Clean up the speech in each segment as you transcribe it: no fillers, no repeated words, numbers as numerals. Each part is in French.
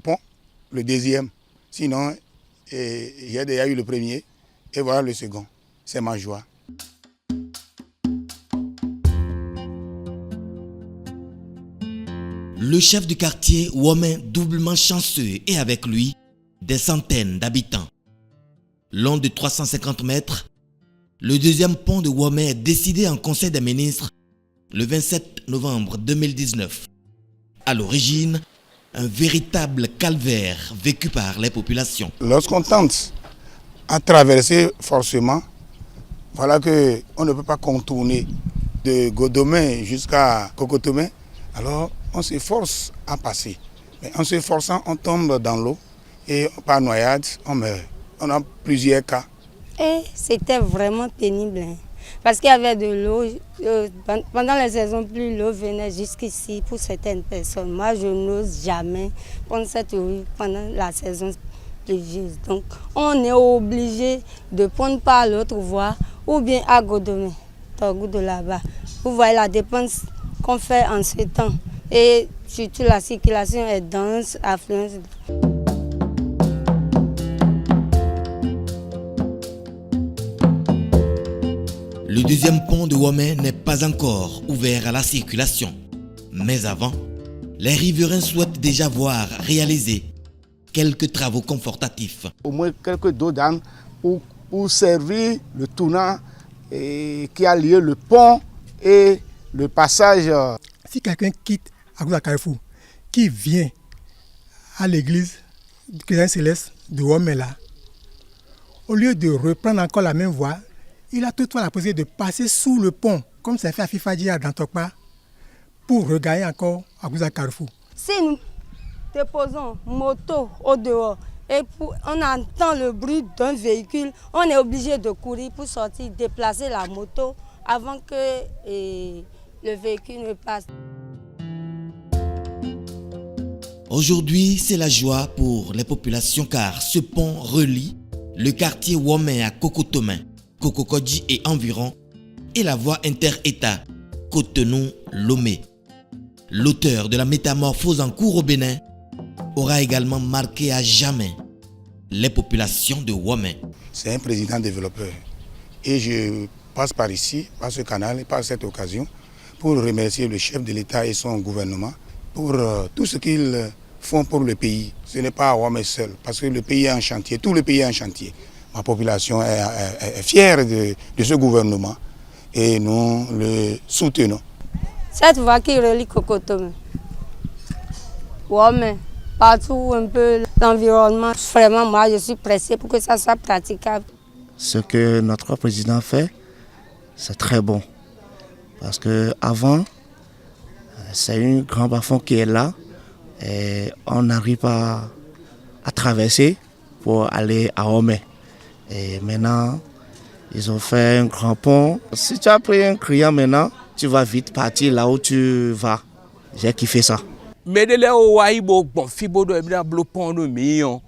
pont, le deuxième. Sinon, j'ai déjà eu le premier et voilà le second. C'est ma joie. Le chef du quartier Womé, doublement chanceux, et avec lui, des centaines d'habitants. Long de 350 mètres, le deuxième pont de Womé est décidé en Conseil des ministres le 27 novembre 2019. À l'origine, un véritable calvaire vécu par les populations. Lorsqu'on tente à traverser forcément, voilà qu'on ne peut pas contourner de Godomé jusqu'à Kokotomé, alors on s'efforce à passer. Mais en s'efforçant, on tombe dans l'eau et par noyade, on meurt. On a plusieurs cas. Et c'était vraiment pénible, hein, parce qu'il y avait de l'eau. Pendant les saisons pluies, l'eau venait jusqu'ici pour certaines personnes. Moi, je n'ose jamais prendre cette rue pendant la saison pluvieuse. Donc, on est obligé de prendre par l'autre voie ou bien à Godomé, Torgou de là-bas. Vous voyez la dépense qu'on fait en ce temps. Et surtout la circulation est dense, affluence. Le deuxième pont de Womé n'est pas encore ouvert à la circulation. Mais avant, les riverains souhaitent déjà voir réaliser quelques travaux confortatifs. Au moins quelques dos d'âne pour servir le tournant qui a lieu le pont et le passage. Si quelqu'un quitte Agouza Carrefour, qui vient à l'église du Christ Céleste de Womé là, au lieu de reprendre encore la même voie, il a toutefois la possibilité de passer sous le pont, comme ça fait à Fifadji à Dantokpa, pour regagner encore Agouza Carrefour. Si nous déposons moto au dehors et on entend le bruit d'un véhicule, on est obligé de courir pour sortir, déplacer la moto avant que le véhicule ne passe. Aujourd'hui, c'est la joie pour les populations car ce pont relie le quartier Womé à Kokotomé, Kokokodji et environ, et la voie inter-État Cotonou-Lomé. L'auteur de la métamorphose en cours au Bénin aura également marqué à jamais les populations de Womé. C'est un président développeur et je passe par ici, par ce canal et par cette occasion pour remercier le chef de l'État et son gouvernement pour tout ce qu'ils font pour le pays. Ce n'est pas à Womé seul parce que le pays est en chantier, tout le pays est en chantier. Ma population est fière de ce gouvernement et nous le soutenons. Cette voie qui relie Kokotomé, Womé, partout un peu l'environnement, vraiment moi je suis pressée pour que ça soit praticable. Ce que notre président fait, c'est très bon. Parce qu'avant, c'est un grand bas-fond qui est là et on n'arrive pas à traverser pour aller à Womé. Et maintenant, ils ont fait un grand pont. Si tu as pris un client maintenant, tu vas vite partir là où tu vas. J'ai kiffé ça. Mais de là où il y a fibo de blo pont de million.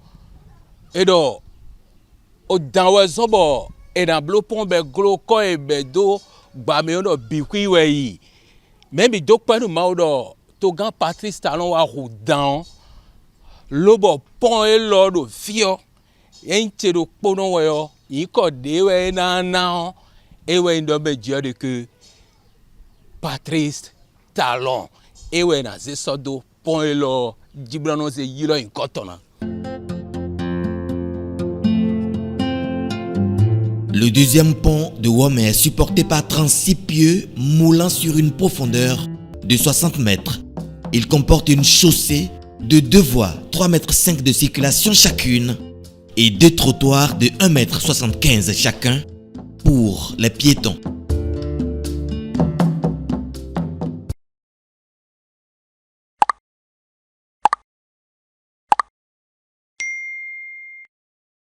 Et donc, au dans le zobo et dans blo pont be glo ko e be do ba me no bikwi we. Même donc pas nous maudo to grand Patrice Talon wa roudan. Lobo pont et l'ordre fio. Yente do pono weyo iko dewe na ewe ndombe jode que Patrice Talon ewe na zesodo ponelo jibrano ze yilo inkotona. Le deuxième pont de Womé est supporté par 36 pieux moulant sur une profondeur de 60 mètres. Il comporte une chaussée de 2 voies, 3,5 m de circulation chacune et 2 trottoirs de 1,75 m chacun pour les piétons.